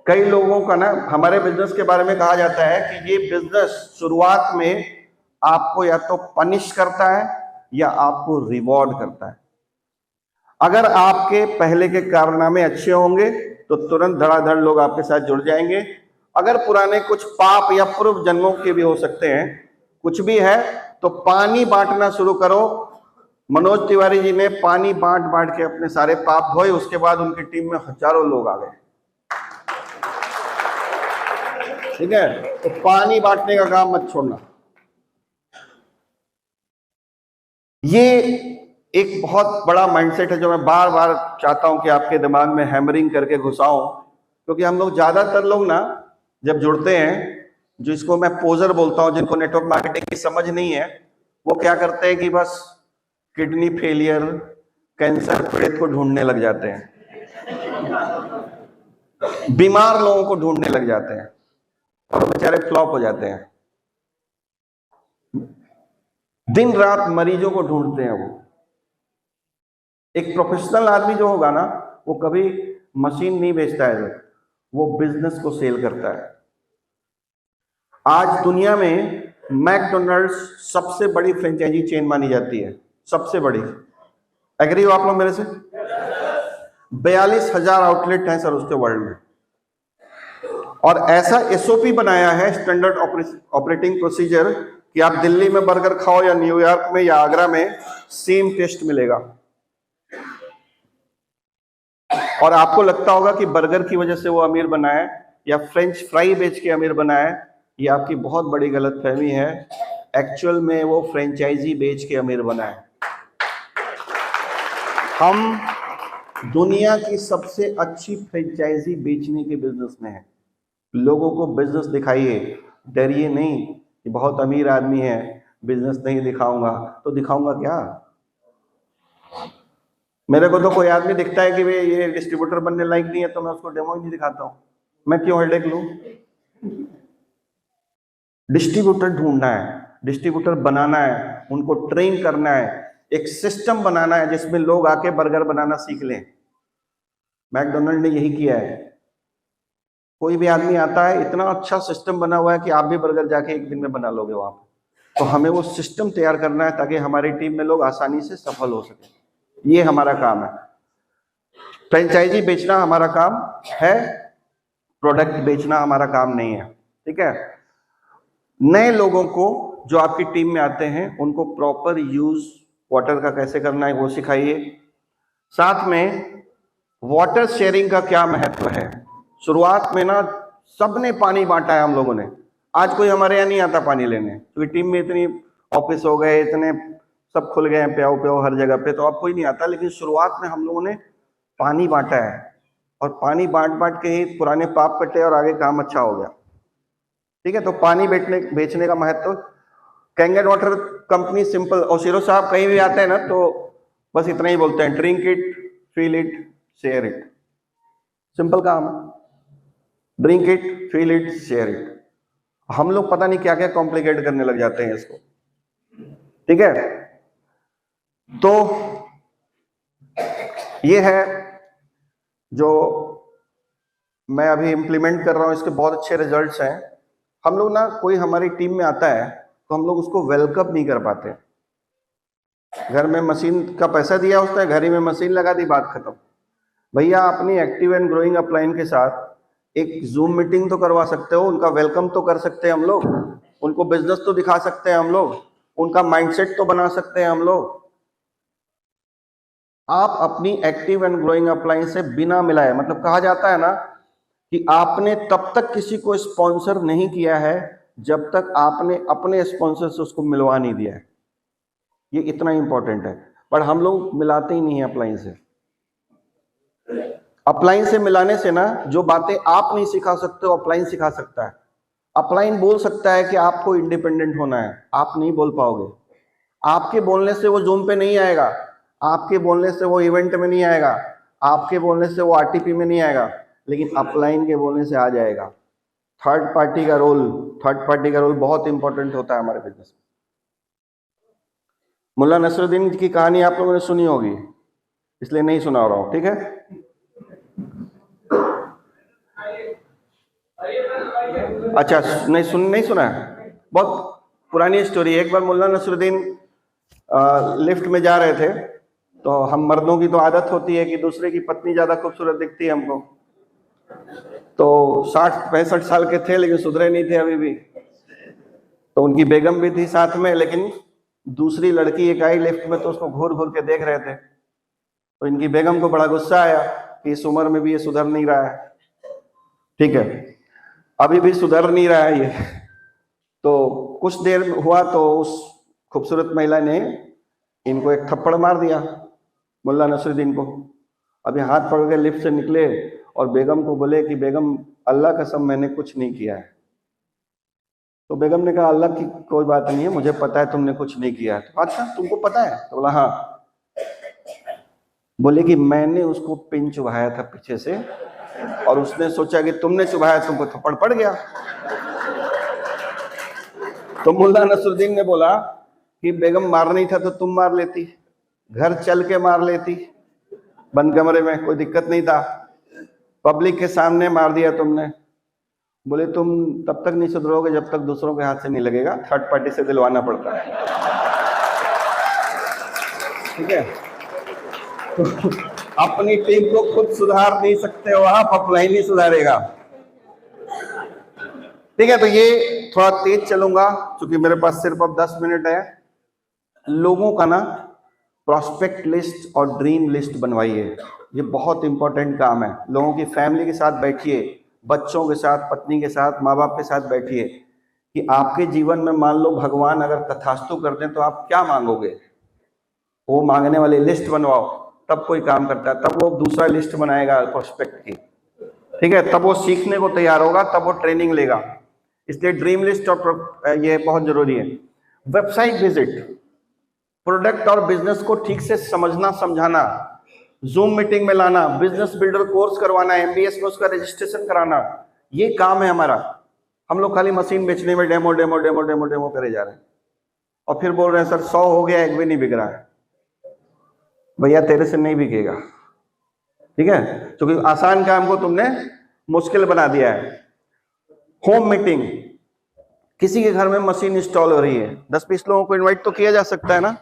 कई लोगों का ना, हमारे बिजनेस के बारे में कहा जाता है कि ये बिजनेस शुरुआत में आपको या तो पनिश करता है या आपको रिवॉर्ड करता है। अगर आपके पहले के कारनामे अच्छे होंगे तो तुरंत धड़ाधड़ लोग आपके साथ जुड़ जाएंगे। अगर पुराने कुछ पाप या पूर्व जन्मों के भी हो सकते हैं, कुछ भी है, तो पानी बांटना शुरू करो। मनोज तिवारी जी ने पानी बांट बांट के अपने सारे पाप धोए, उसके बाद उनकी टीम में हजारों लोग आ गए, ठीक है। तो पानी बांटने का काम मत छोड़ना। ये एक बहुत बड़ा माइंडसेट है जो मैं बार बार चाहता हूं कि आपके दिमाग में हैमरिंग करके घुसाऊं, क्योंकि हम लोग ज्यादातर लोग ना जब जुड़ते हैं, जो इसको मैं पोजर बोलता हूं, जिनको नेटवर्क मार्केटिंग की समझ नहीं है, वो क्या करते हैं कि बस किडनी फेलियर, कैंसर पीड़ित को ढूंढने लग जाते हैं, बीमार लोगों को ढूंढने लग जाते हैं और बेचारे फ्लॉप हो जाते हैं। दिन रात मरीजों को ढूंढते हैं। वो एक प्रोफेशनल आदमी जो होगा ना, वो कभी मशीन नहीं बेचता है, वो बिजनेस को सेल करता है। आज दुनिया में मैकडोनल्ड्स सबसे बड़ी फ्रेंचाइजी चेन मानी जाती है, सबसे बड़ी। एग्री हो आप लोग मेरे से? 42,000 आउटलेट हैं सर उसके वर्ल्ड में, और ऐसा एसओपी बनाया है, स्टैंडर्ड ऑपरेटिंग प्रोसीजर, कि आप दिल्ली में बर्गर खाओ या न्यूयॉर्क में या आगरा में, सेम टेस्ट मिलेगा। और आपको लगता होगा कि बर्गर की वजह से वो अमीर बना है या फ्रेंच फ्राई बेच के अमीर बना है, ये आपकी बहुत बड़ी गलतफहमी है। एक्चुअल में वो फ्रेंचाइजी बेच के अमीर बना है। हम दुनिया की सबसे अच्छी फ्रेंचाइजी बेचने के बिजनेस में है। लोगों को बिजनेस दिखाइए, डरिए नहीं कि बहुत अमीर आदमी है, बिजनेस नहीं दिखाऊंगा। तो दिखाऊंगा क्या? मेरे को तो कोई आदमी दिखता है कि भाई ये डिस्ट्रीब्यूटर बनने लायक नहीं है, तो मैं उसको डेमो ही नहीं दिखाता हूं। मैं क्यों हेडेक लूं? डिस्ट्रीब्यूटर ढूंढना है, डिस्ट्रीब्यूटर बनाना है, उनको ट्रेन करना है, एक सिस्टम बनाना है जिसमें लोग आके बर्गर बनाना सीख लें। मैकडोनल्ड ने यही किया है। कोई भी आदमी आता है, इतना अच्छा सिस्टम बना हुआ है कि आप भी बर्गर जाके एक दिन में बना लोगे वहां पर। तो हमें वो सिस्टम तैयार करना है ताकि हमारी टीम में लोग आसानी से सफल हो सके। ये हमारा काम है। फ्रेंचाइजी बेचना हमारा काम है, प्रोडक्ट बेचना हमारा काम नहीं है, ठीक है। नए लोगों को जो आपकी टीम में आते हैं, उनको प्रॉपर यूज वाटर का कैसे करना है वो सिखाइए। साथ में वाटर शेयरिंग का क्या महत्व है। शुरुआत में ना सबने पानी बांटा है हम लोगों ने। आज कोई हमारे यहाँ नहीं आता पानी लेने, क्योंकि टीम में इतनी ऑफिस हो गए, इतने सब खुल गए हैं, प्याओ प्याओ हर जगह पे, तो अब कोई नहीं आता। लेकिन शुरुआत में हम लोगों ने पानी बांटा है, और पानी बांट बांट के ही पुराने पाप कटे और आगे काम अच्छा हो गया। ठीक है, तो पानी बेचने का महत्व, कैंगन वाटर कंपनी सिंपल, और शिरो साहब कहीं भी आते हैं ना तो बस इतना ही बोलते हैं, drink it, feel it, share it. Simple काम है, drink it, feel it, share it. हम लोग पता नहीं क्या क्या कॉम्प्लिकेट करने लग जाते हैं इसको। ठीक है, तो ये है जो मैं अभी इंप्लीमेंट कर रहा हूं, इसके बहुत अच्छे रिजल्ट्स हैं। हम लोग ना, कोई हमारी टीम में आता है तो हम लोग उसको वेलकम नहीं कर पाते। घर में मशीन का पैसा दिया उसने, घर ही में मशीन लगा दी, बात खत्म। भैया अपनी एक्टिव एंड ग्रोइंग अपलाइन के साथ एक जूम मीटिंग तो करवा सकते हो, उनका वेलकम तो कर सकते हैं हम लोग, उनको बिजनेस तो दिखा सकते हैं हम लोग, उनका माइंडसेट तो बना सकते हैं हम लोग। आप अपनी एक्टिव एंड ग्रोइंग अपलाइन से बिना मिलाए, मतलब कहा जाता है ना कि आपने तब तक किसी को स्पॉन्सर नहीं किया है जब तक आपने अपने स्पॉन्सर से उसको मिलवा नहीं दिया है। ये इतना इंपॉर्टेंट है, पर हम लोग मिलाते ही नहीं है अपलाइन से। अपलाइन से मिलाने से ना, जो बातें आप नहीं सिखा सकते हो अपलाइन सिखा सकता है। अपलाइन बोल सकता है कि आपको इंडिपेंडेंट होना है, आप नहीं बोल पाओगे। आपके बोलने से वो जूम पे नहीं आएगा, आपके बोलने से वो इवेंट में नहीं आएगा, आपके बोलने से वो आरटीपी में नहीं आएगा, लेकिन अपलाइन के बोलने से आ जाएगा। थर्ड पार्टी का रोल बहुत इंपॉर्टेंट होता है हमारे बिजनेस में। मुल्ला नसरुद्दीन की कहानी आप लोगों ने सुनी होगी, इसलिए नहीं सुना रहा हूं। ठीक है, अच्छा, नहीं सुना है, बहुत पुरानी स्टोरी है। एक बार मुल्ला नसरुद्दीन लिफ्ट में जा रहे थे, तो हम मर्दों की तो आदत होती है कि दूसरे की पत्नी ज्यादा खूबसूरत दिखती है हमको। तो 60-65 साल के थे, लेकिन सुधरे नहीं थे अभी भी। तो उनकी बेगम भी थी साथ में, लेकिन दूसरी लड़की एक आई लिफ्ट में, तो उसको घूर घूर के देख रहे थे। तो इनकी बेगम को बड़ा गुस्सा आया कि इस उम्र में भी ये सुधर नहीं रहा है। ठीक है, अभी भी सुधर नहीं रहा है ये। तो कुछ देर हुआ तो उस खूबसूरत महिला ने इनको एक थप्पड़ मार दिया, मुल्ला नसरुद्दीन को। अभी हाथ पकड़ के लिफ्ट से निकले और बेगम को बोले कि बेगम, अल्लाह कसम मैंने कुछ नहीं किया है। तो बेगम ने कहा, अल्लाह की कोई बात नहीं है, मुझे पता है तुमने कुछ नहीं किया है। तो अच्छा, तुमको पता है? तो बोला हाँ। बोले कि मैंने उसको पिन चुभाया था पीछे से, और उसने सोचा कि तुमने चुभाया, तुमको थप्पड़ पड़ गया। तो मुल्ला नसरुद्दीन ने बोला कि बेगम मार नहीं था तो तुम मार लेती, घर चल के मार लेती, बंद कमरे में, कोई दिक्कत नहीं था। पब्लिक के सामने मार दिया तुमने। बोले तुम तब तक नहीं सुधरोगे जब तक दूसरों के हाथ से नहीं लगेगा, थर्ड पार्टी से दिलवाना पड़ता है। ठीक है, तो अपनी टीम को खुद सुधार नहीं सकते हो आप, अपलाइन ही सुधारेगा। ठीक है, तो ये थोड़ा तेज चलूंगा क्योंकि मेरे पास सिर्फ अब 10 मिनट है। लोगों का ना प्रोस्पेक्ट लिस्ट और ड्रीम लिस्ट बनवाइए, ये बहुत इंपॉर्टेंट काम है। लोगों की फैमिली के साथ बैठिए, बच्चों के साथ, पत्नी के साथ, माँ बाप के साथ बैठिए कि आपके जीवन में मान लो भगवान अगर तथास्तु कर दें तो आप क्या मांगोगे। वो मांगने वाली लिस्ट बनवाओ, तब कोई काम करता है, तब वो दूसरा लिस्ट बनाएगा प्रोस्पेक्ट की। ठीक है, तब वो सीखने को तैयार होगा, तब वो ट्रेनिंग लेगा। इसलिए ड्रीम लिस्ट और ये बहुत जरूरी है। वेबसाइट विजिट, प्रोडक्ट और बिजनेस को ठीक से समझना समझाना, जूम मीटिंग में लाना, बिजनेस बिल्डर कोर्स करवाना, एमबीएस में उसका रजिस्ट्रेशन कराना, ये काम है हमारा। हम लोग खाली मशीन बेचने में demo demo demo demo demo करे जा रहे हैं, और फिर बोल रहे हैं सर 100 हो गया, एक भी नहीं बिक रहा है। भैया तेरे से नहीं बिकेगा, ठीक है, क्योंकि आसान काम को तुमने मुश्किल बना दिया है। होम मीटिंग, किसी के घर में मशीन इंस्टॉल हो रही है, 10-20 लोगों को इनवाइट तो किया जा सकता है ना,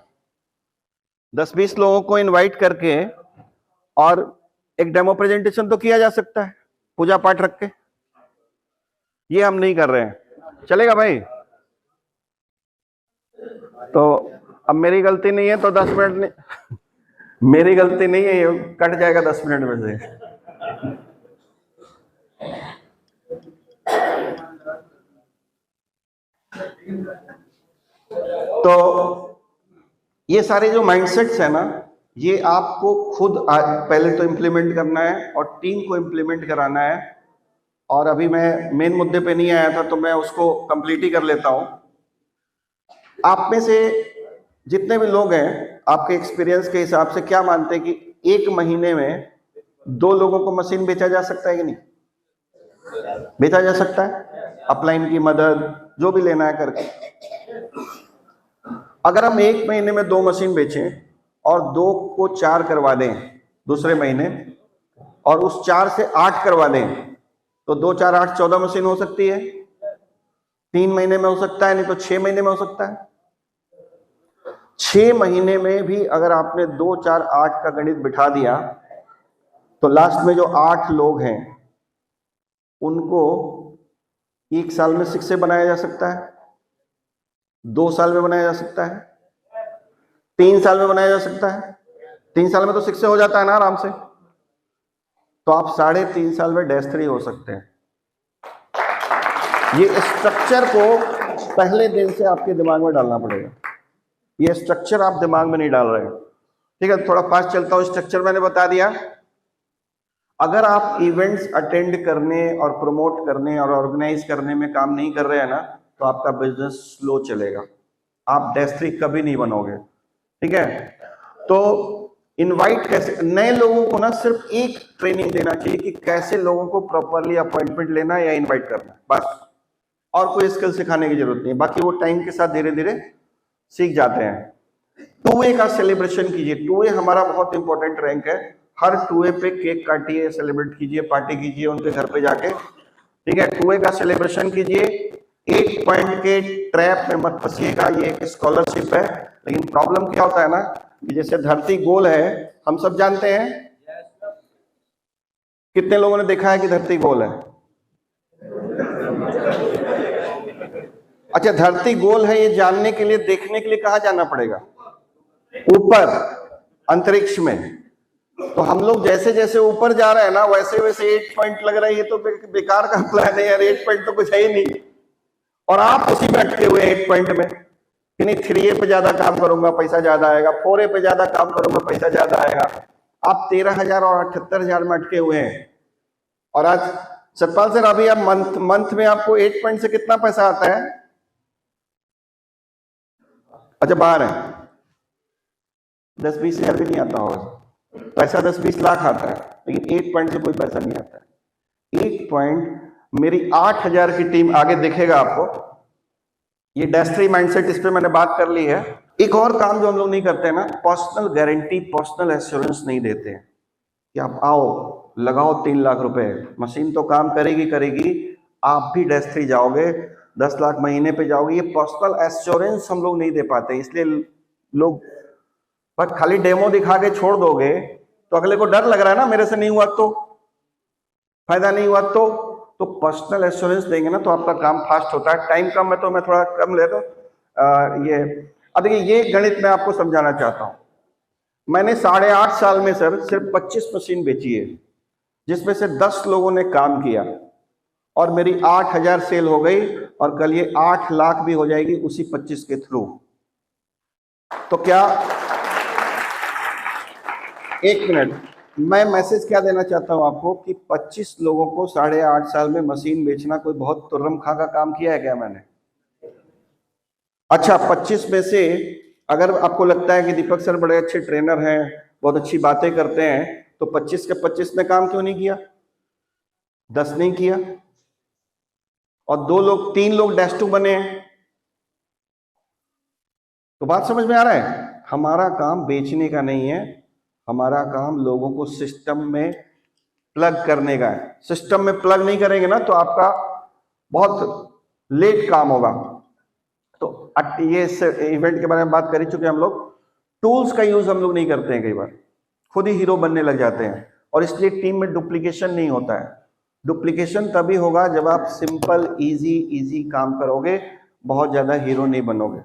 10-20 लोगों को इनवाइट करके और एक डेमो प्रेजेंटेशन तो किया जा सकता है, पूजा पाठ रख के। ये हम नहीं कर रहे हैं, चलेगा भाई? तो अब मेरी गलती नहीं है तो 10 मिनट नहीं मेरी गलती नहीं है, ये कट जाएगा 10 मिनट में से। तो ये सारे जो माइंडसेट्स है ना, ये आपको खुद पहले तो इम्प्लीमेंट करना है और टीम को इम्प्लीमेंट कराना है। और अभी मैं मेन मुद्दे पे नहीं आया था तो मैं उसको कंप्लीट ही कर लेता हूं। आप में से जितने भी लोग हैं, आपके एक्सपीरियंस के हिसाब से क्या मानते हैं कि एक महीने में 2 लोगों को मशीन बेचा जा सकता है कि नहीं? बेचा जा सकता है, अपलाइन की मदद जो भी लेना है करके। अगर हम एक महीने में 2 मशीन बेचें और 2 को 4 करवा दें दूसरे महीने, और उस 4 से 8 करवा दें, तो 2 4 8 14 मशीन हो सकती है। 3 महीने में हो सकता है, नहीं तो 6 महीने में हो सकता है। 6 महीने में भी अगर आपने 2 4 8 का गणित बिठा दिया तो लास्ट में जो 8 लोग हैं उनको 1 साल में 6 से बनाया जा सकता है, 2 साल में बनाया जा सकता है, 3 साल में बनाया जा सकता है। 3 साल में तो 6 से हो जाता है ना आराम से। तो आप 3.5 साल में -3 हो सकते हैं। ये स्ट्रक्चर को पहले दिन से आपके दिमाग में डालना पड़ेगा। ये स्ट्रक्चर आप दिमाग में नहीं डाल रहे हैं, ठीक है? थोड़ा फास्ट चलता हूं। स्ट्रक्चर मैंने बता दिया। अगर आप इवेंट्स अटेंड करने और प्रमोट करने और ऑर्गेनाइज करने में काम नहीं कर रहे हैं ना, तो आपका बिजनेस स्लो चलेगा, आप -3 कभी नहीं बनोगे, ठीक है? तो इनवाइट कैसे, नए लोगों को ना सिर्फ एक ट्रेनिंग देना चाहिए कि कैसे लोगों को प्रॉपरली अपॉइंटमेंट लेना या इनवाइट करना, बस। और कोई स्किल सिखाने की जरूरत नहीं, बाकी वो टाइम के साथ धीरे धीरे सीख जाते हैं। 2A का सेलिब्रेशन कीजिए। 2A हमारा बहुत इंपॉर्टेंट रैंक है। हर 2A पे केक काटिए, सेलिब्रेट कीजिए, पार्टी कीजिए उनके घर पे जाके, ठीक है? 2A का सेलिब्रेशन कीजिए। 8 पॉइंट के ट्रैप में मत फंसिएगा, ये एक स्कॉलरशिप है। लेकिन प्रॉब्लम क्या होता है ना, कि जैसे धरती गोल है, हम सब जानते हैं। कितने लोगों ने देखा है कि धरती गोल है? अच्छा, धरती गोल है ये जानने के लिए, देखने के लिए कहाँ जाना पड़ेगा? ऊपर अंतरिक्ष में। तो हम लोग जैसे जैसे ऊपर जा रहे हैं ना, वैसे वैसे 8 पॉइंट लग रहा है। ये तो बेकार का प्लान है यार, 8 पॉइंट तो कुछ है ही नहीं। और आप उसी में अटके हुए 8 पॉइंट में कि नहीं 3A पे ज्यादा काम करूंगा पैसा ज्यादा आएगा, 4A पे ज्यादा काम करूंगा पैसा ज्यादा आएगा। आप 13,000 और 78,000 में अटके हुए हैं। और आज सतपाल सर, अभी आप मंथ में आपको 8 पॉइंट से कितना पैसा आता है? अच्छा, बाहर है 10-20 हजार भी नहीं आता होगा पैसा, 10-20 लाख आता है, लेकिन 8 पॉइंट से कोई पैसा नहीं आता है। 8 पॉइंट मेरी 8,000 की टीम आगे दिखेगा आपको। ये -3 माइंडसेट, इस पे मैंने बात कर ली है। एक और काम जो हम लोग नहीं करते हैं ना, पर्सनल गारंटी, पर्सनल एश्योरेंस नहीं देते हैं कि आप आओ लगाओ 3 लाख रुपए, मशीन तो काम करेगी करेगी, आप भी -3 जाओगे, 10 लाख महीने पे जाओगे। ये पर्सनल एश्योरेंस हम लोग नहीं दे पाते, इसलिए लोग बस खाली डेमो दिखा के छोड़ दोगे तो अगले को डर लग रहा है ना, मेरे से नहीं हुआ तो, फायदा नहीं हुआ तो पर्सनल एश्योरेंस देंगे ना तो आपका काम फास्ट होता है। टाइम कम है तो मैं थोड़ा कम ले दो। ये अब देखिए, ये गणित मैं आपको समझाना चाहता हूं। मैंने 8.5 साल में सर सिर्फ 25 मशीन बेची है, जिसमें से 10 लोगों ने काम किया, और मेरी 8,000 सेल हो गई, और कल ये 8 लाख भी हो जाएगी उसी 25 के थ्रू। तो क्या, एक मिनट, मैं मैसेज क्या देना चाहता हूं आपको कि 25 लोगों को 8.5 साल में मशीन बेचना कोई बहुत तुर्रम खा का काम किया है क्या मैंने? अच्छा, 25 में से अगर आपको लगता है कि दीपक सर बड़े अच्छे ट्रेनर हैं, बहुत अच्छी बातें करते हैं, तो 25 के 25 ने काम क्यों नहीं किया? 10 नहीं किया, और 3 लोग -2 बने हैं। तो बात समझ में आ रहा है? हमारा काम बेचने का नहीं है, हमारा काम लोगों को सिस्टम में प्लग करने का है। सिस्टम में प्लग नहीं करेंगे ना तो आपका बहुत लेट काम होगा। तो ये इवेंट के बारे में बात कर ही चुके हम लोग। टूल्स का यूज हम लोग नहीं करते हैं, कई बार खुद ही हीरो बनने लग जाते हैं, और इसलिए टीम में डुप्लीकेशन नहीं होता है। डुप्लीकेशन तभी होगा जब आप सिंपल इजी काम करोगे, बहुत ज्यादा हीरो नहीं बनोगे।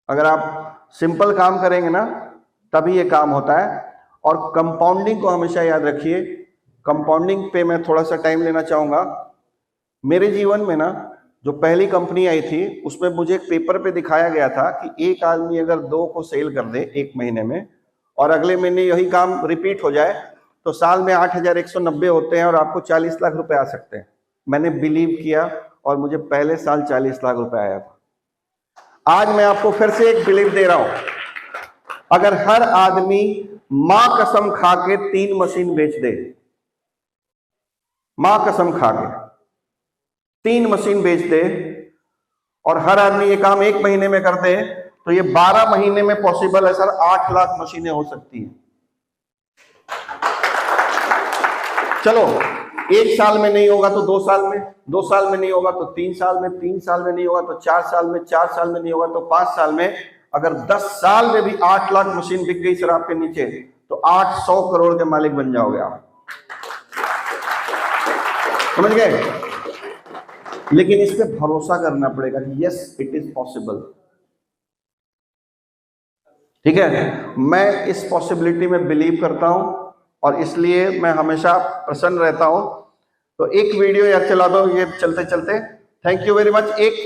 अगर आप सिंपल काम करेंगे ना तभी ये काम होता है। और कंपाउंडिंग को हमेशा याद रखिए। कंपाउंडिंग पे मैं थोड़ा सा टाइम लेना चाहूंगा। मेरे जीवन में ना जो पहली कंपनी आई थी उसमें मुझे एक पेपर पे दिखाया गया था कि एक आदमी अगर 2 को सेल कर दे एक महीने में और अगले महीने यही काम रिपीट हो जाए तो साल में 8,190 होते हैं और आपको 40 लाख रुपए आ सकते हैं। मैंने बिलीव किया और मुझे पहले साल 40 लाख रुपए आया था। आज मैं आपको फिर से एक बिलीव दे रहा हूं, अगर हर आदमी मां कसम खा के 3 मशीन बेच दे, मां कसम खा के 3 मशीन बेच दे और हर आदमी ये काम 1 महीने में कर दे तो ये 12 महीने में पॉसिबल है सर, 8 लाख मशीनें हो सकती हैं। चलो 1 साल में नहीं होगा तो 2 साल में, 2 साल में नहीं होगा तो 3 साल में, 3 साल में नहीं होगा तो 4 साल में, 4 साल में नहीं होगा तो 5 साल में। अगर 10 साल में भी 8 लाख मशीन बिक गई सर आपके नीचे तो 800 करोड़ के मालिक बन जाओगे आप, समझ गए? लेकिन इस पे भरोसा करना पड़ेगा कि यस इट इज पॉसिबल। ठीक है, मैं इस पॉसिबिलिटी में बिलीव करता हूं और इसलिए मैं हमेशा प्रसन्न रहता हूं। तो एक वीडियो याद चला दो ये चलते चलते। Thank you very much. एक